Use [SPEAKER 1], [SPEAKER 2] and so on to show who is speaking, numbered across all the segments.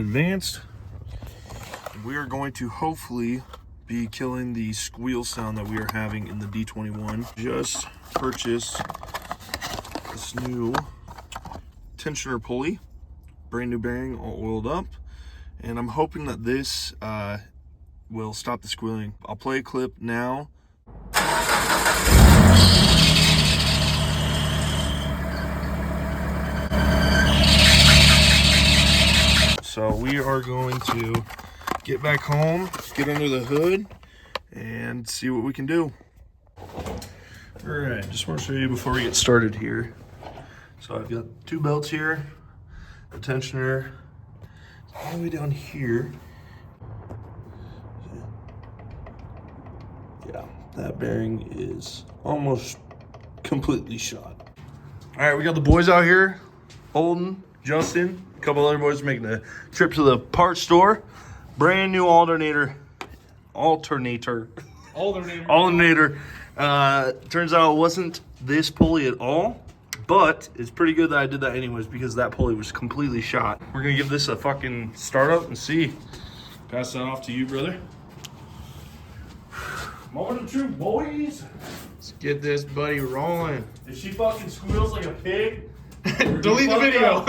[SPEAKER 1] advanced. We are going to hopefully be killing the squeal sound that we are having in the D21. Just purchased this new tensioner pulley, brand new bearing, all oiled up, and I'm hoping that this will stop the squealing. I'll play a clip now. So we are going to get back home, get under the hood, and see what we can do. All right, just want to show you before we get started here. So I've got two belts here, the tensioner all the way down here. Yeah, that bearing is almost completely shot. All right, we got the boys out here, Holden, Justin, a couple other boys making a trip to the parts store. Brand new alternator. Turns out it wasn't this pulley at all, but it's pretty good that I did that anyways because that pulley was completely shot. We're gonna give this a fucking startup and see. Pass that off to you, brother. Moment of truth, boys.
[SPEAKER 2] Let's get this buddy rolling.
[SPEAKER 1] If she fucking squeals like a pig,
[SPEAKER 2] delete the video.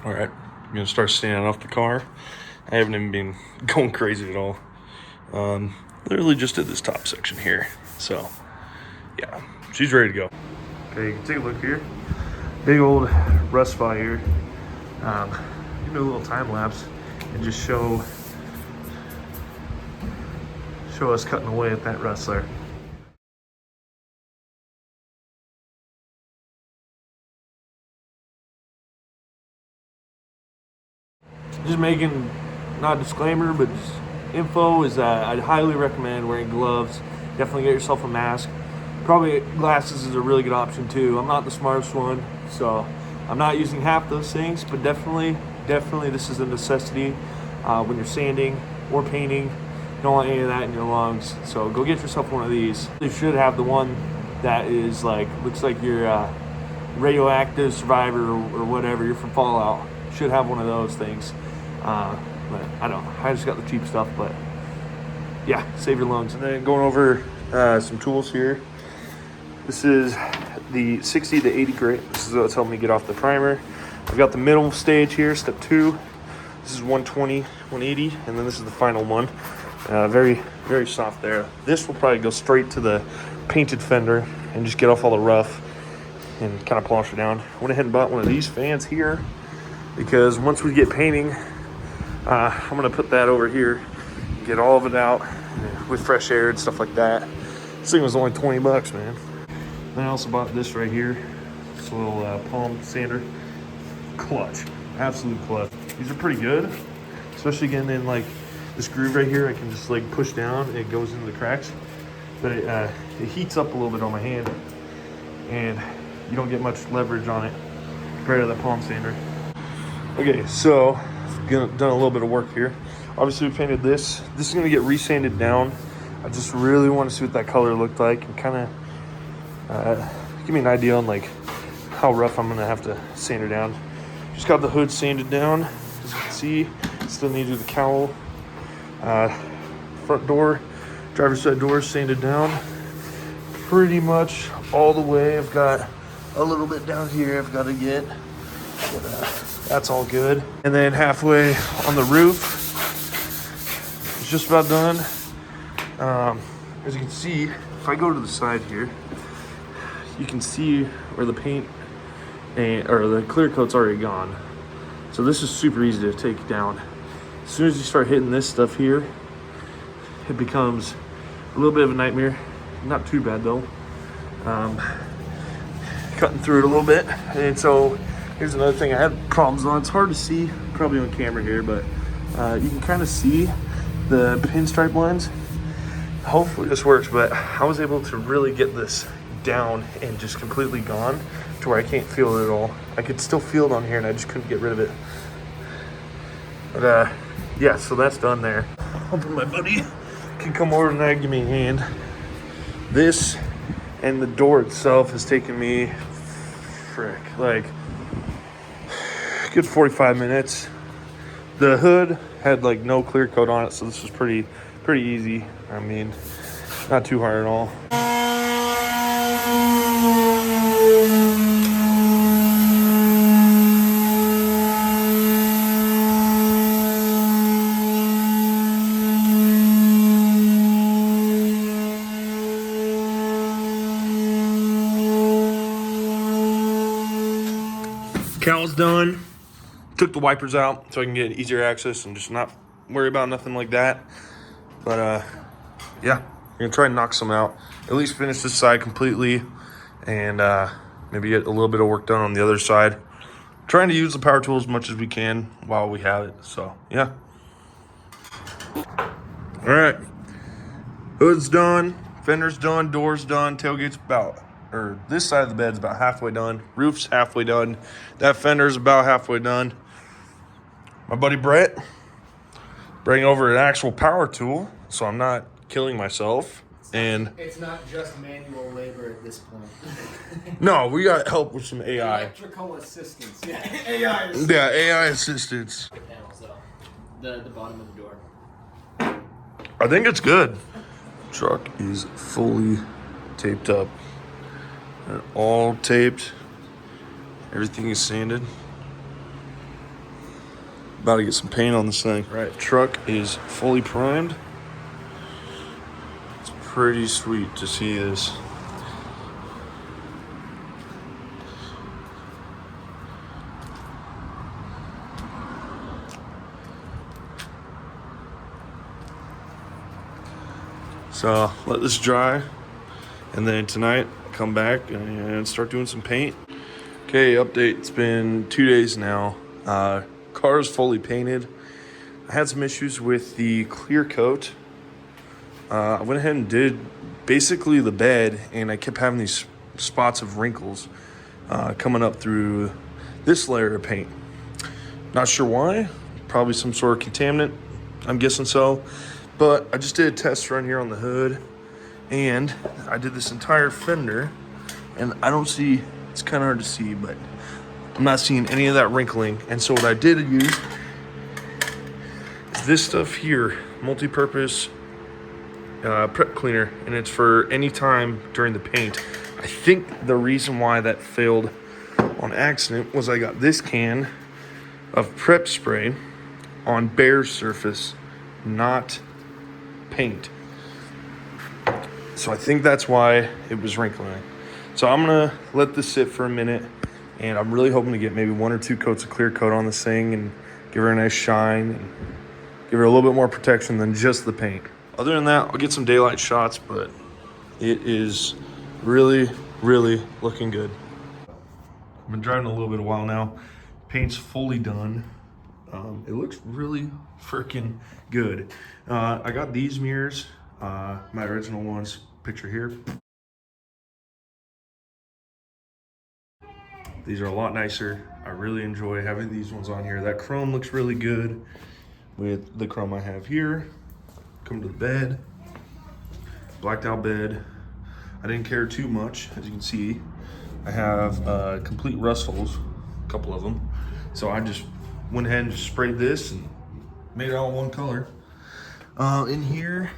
[SPEAKER 1] All right, I'm gonna start standing off the car. I haven't even been going crazy at all. Literally just did this top section here. So yeah, she's ready to go. Okay, you can take a look here. Big old rust spot here. Give me a little time lapse and just show us cutting away at that rust there. Just making, not a disclaimer, but just info is I'd highly recommend wearing gloves. Definitely get yourself a mask. Probably glasses is a really good option too. I'm not the smartest one, so I'm not using half those things, but definitely this is a necessity when you're sanding or painting. You don't want any of that in your lungs, so go get yourself one of these. You should have the one that is like, looks like you're a radioactive survivor or whatever, you're from Fallout. Should have one of those things. But I don't know, I just got the cheap stuff, but yeah, save your lungs. And then going over some tools here. This is the 60 to 80 grit. This is what's helping me get off the primer. I've got the middle stage here, step 2. This is 120, 180, and then this is the final one. Very, very soft there. This will probably go straight to the painted fender and just get off all the rough and kind of polish it down. I went ahead and bought one of these fans here because once we get painting, I'm gonna put that over here, get all of it out with fresh air and stuff like that. This thing was only 20 bucks, man. Then I also bought this right here. This little palm sander. Clutch, absolute clutch. These are pretty good, especially getting in like this groove right here. I can just like push down and it goes into the cracks. But it heats up a little bit on my hand and you don't get much leverage on it compared to that palm sander. Okay, so I've done a little bit of work here. Obviously we painted this. This is gonna get resanded down. I just really want to see what that color looked like and kind of give me an idea on like how rough I'm gonna have to sand it down. Just got the hood sanded down, as you can see. Still need to do the cowl. Front door, driver's side door sanded down pretty much all the way. I've got a little bit down here I've got to get, but that's all good. And then halfway on the roof, it's just about done. As you can see, if I go to the side here, you can see where the paint or the clear coat's already gone. So this is super easy to take down. As soon as you start hitting this stuff here, it becomes a little bit of a nightmare. Not too bad though. Cutting through it a little bit. And so here's another thing I had problems on. It's hard to see probably on camera here, but You can kind of see the pinstripe lines. Hopefully this works, but I was able to really get this down and just completely gone to where I can't feel it at all. I could still feel it on here and I just couldn't get rid of it. But yeah, so that's done there. Hoping my buddy can come over tonight, give me a hand. This and the door itself has taken me, like good 45 minutes. The hood had like no clear coat on it, so this was pretty easy. I mean, not too hard at all. Cowl's done. Took the wipers out so I can get easier access and just not worry about nothing like that. But yeah, I'm gonna try and knock some out. At least finish this side completely, and maybe get a little bit of work done on the other side. Trying to use the power tool as much as we can while we have it. So yeah. All right, hood's done, fender's done, door's done, tailgate's about, or this side of the bed's about halfway done. Roof's halfway done. That fender's about halfway done. My buddy Brett bring over an actual power tool, so I'm not killing myself. And
[SPEAKER 3] it's not just manual labor at this point.
[SPEAKER 1] no, we got help with some AI.
[SPEAKER 3] Electrical assistance. Yeah, AI assistance.
[SPEAKER 1] Yeah, AI assistance.
[SPEAKER 3] Panels, though. The bottom of the door.
[SPEAKER 1] I think it's good. Truck is fully taped up. And all taped. Everything is sanded. About to get some paint on this thing. Right, truck is fully primed. It's pretty sweet to see this. So let this dry, and then tonight come back and start doing some paint. Okay, update. It's been 2 days now. Car is fully painted. I had some issues with the clear coat. I went ahead and did basically the bed, and I kept having these spots of wrinkles coming up through this layer of paint. Not sure why. Probably some sort of contaminant. I'm guessing so. But I just did a test run here on the hood, and I did this entire fender, and I don't see, it's kind of hard to see, but I'm not seeing any of that wrinkling. And so what I did use is this stuff here, multi-purpose prep cleaner, and it's for any time during the paint. I think the reason why that failed on accident was I got this can of prep spray on bare surface, not paint. So I think that's why it was wrinkling. So I'm gonna let this sit for a minute, and I'm really hoping to get maybe 1 or 2 coats of clear coat on this thing and give her a nice shine and give her a little bit more protection than just the paint. Other than that, I'll get some daylight shots, but it is really looking good. I've been driving a little bit of a while now. Paint's fully done. It looks really freaking good. I got these mirrors, my original ones, picture here. These are a lot nicer. I really enjoy having these ones on here. That chrome looks really good with the chrome I have here. Come to the bed, blacked out bed. I didn't care too much, as you can see. I have complete rust holes, a couple of them. So I just went ahead and just sprayed this and made it all one color. In here,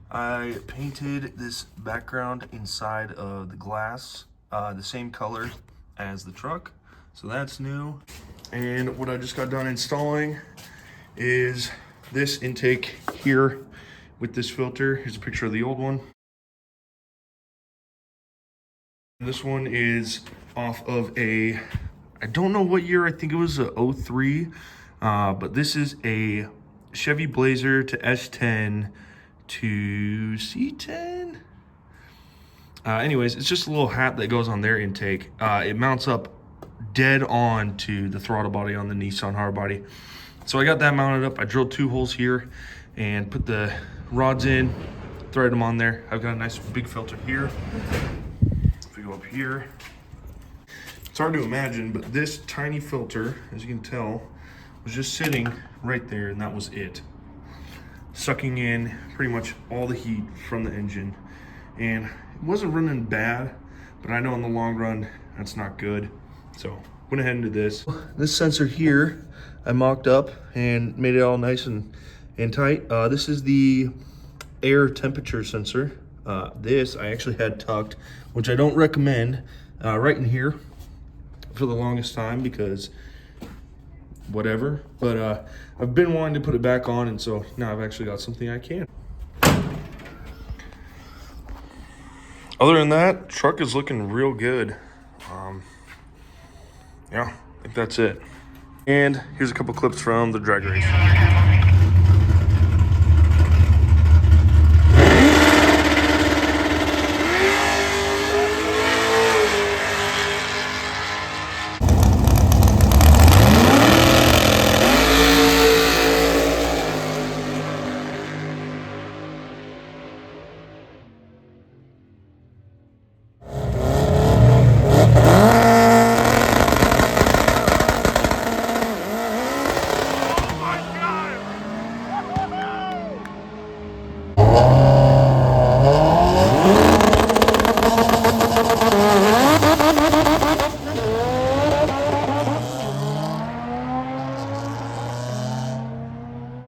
[SPEAKER 1] I painted this background inside of the glass, the same color as the truck. So that's new. And what I just got done installing is this intake here with this filter. Here's a picture of the old one. This one is off of a, I don't know what year, I think it was a 03, but this is a Chevy Blazer to S10 to C10. Anyways, it's just a little hat that goes on their intake. It mounts up dead on to the throttle body on the Nissan hardbody. So I got that mounted up. I drilled 2 holes here and put the rods in, thread them on there. I've got a nice big filter here. If we go up here, it's hard to imagine, but this tiny filter, as you can tell, was just sitting right there, and that was it. Sucking in pretty much all the heat from the engine. And it wasn't running bad, but I know in the long run, that's not good. So went ahead and did this. This sensor here, I mocked up and made it all nice and tight. This is the air temperature sensor. This I actually had tucked, which I don't recommend, right in here for the longest time because whatever. But I've been wanting to put it back on, and so now I've actually got something I can. Other than that, truck is looking real good. Yeah, I think that's it. And here's a couple clips from the drag race.